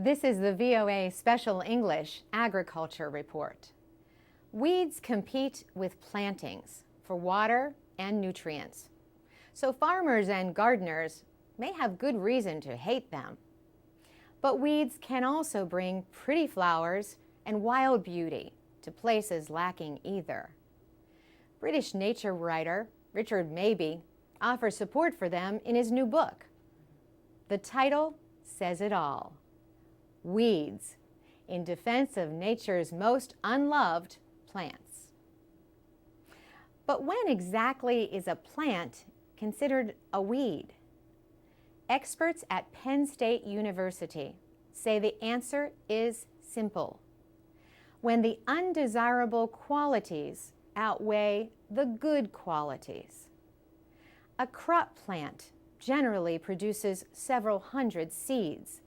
This is the VOA Special English Agriculture Report. Weeds compete with plantings for water and nutrients. So farmers and gardeners may have good reason to hate them. But weeds can also bring pretty flowers and wild beauty to places lacking either. British nature writer Richard Mabey offers support for them in his new book. The title says it all. Weeds, in defense of nature's most unloved plants. But when exactly is a plant considered a weed? Experts at Penn State University say the answer is simple. When the undesirable qualities outweigh the good qualities. A crop plant generally produces several hundred seeds,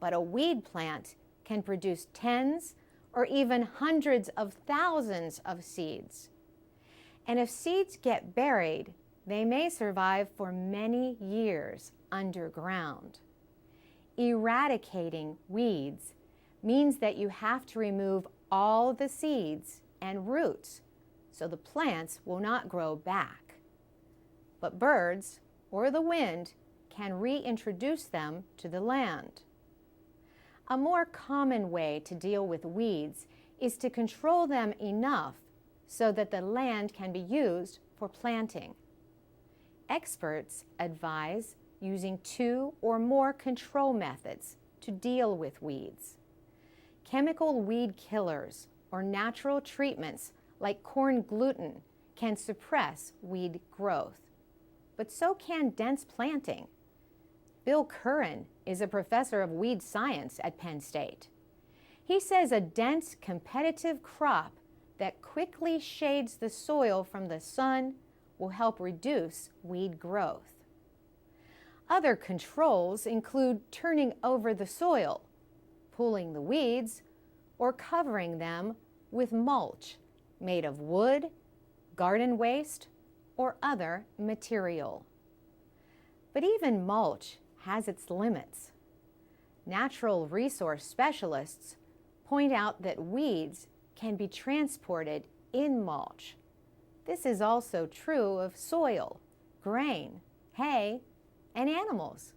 but a weed plant can produce tens or even hundreds of thousands of seeds. And if seeds get buried, they may survive for many years underground. Eradicating weeds means that you have to remove all the seeds and roots so the plants will not grow back. But birds or the wind can reintroduce them to the land. A more common way to deal with weeds is to control them enough so that the land can be used for planting. Experts advise using 2 or more control methods to deal with weeds. Chemical weed killers or natural treatments like corn gluten can suppress weed growth, but so can dense planting. Bill Curran is a professor of weed science at Penn State. He says a dense, competitive crop that quickly shades the soil from the sun will help reduce weed growth. Other controls include turning over the soil, pulling the weeds, or covering them with mulch made of wood, garden waste, or other material. But even mulch has its limits. Natural resource specialists point out that weeds can be transported in mulch. This is also true of soil, grain, hay, and animals.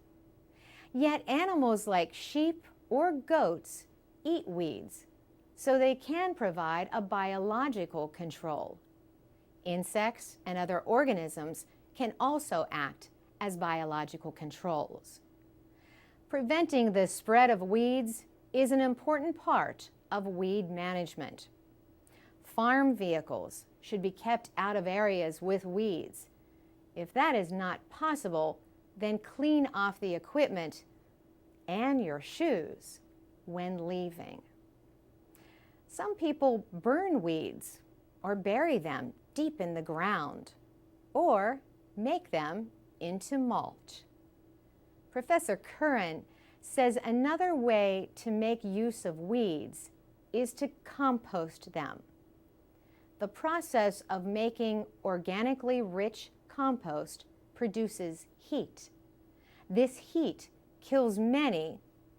Yet animals like sheep or goats eat weeds, so they can provide a biological control. Insects and other organisms can also act as biological controls. Preventing the spread of weeds is an important part of weed management. Farm vehicles should be kept out of areas with weeds. If that is not possible, then clean off the equipment and your shoes when leaving. Some people burn weeds or bury them deep in the ground or make them into mulch. Professor Curran says another way to make use of weeds is to compost them. The process of making organically rich compost produces heat. This heat kills many,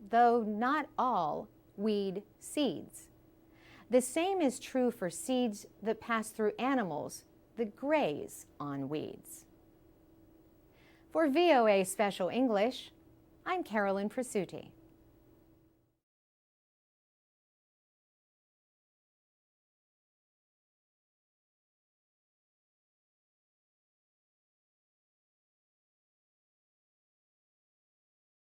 though not all, weed seeds. The same is true for seeds that pass through animals that graze on weeds. For VOA Special English, I'm Carolyn Presutti.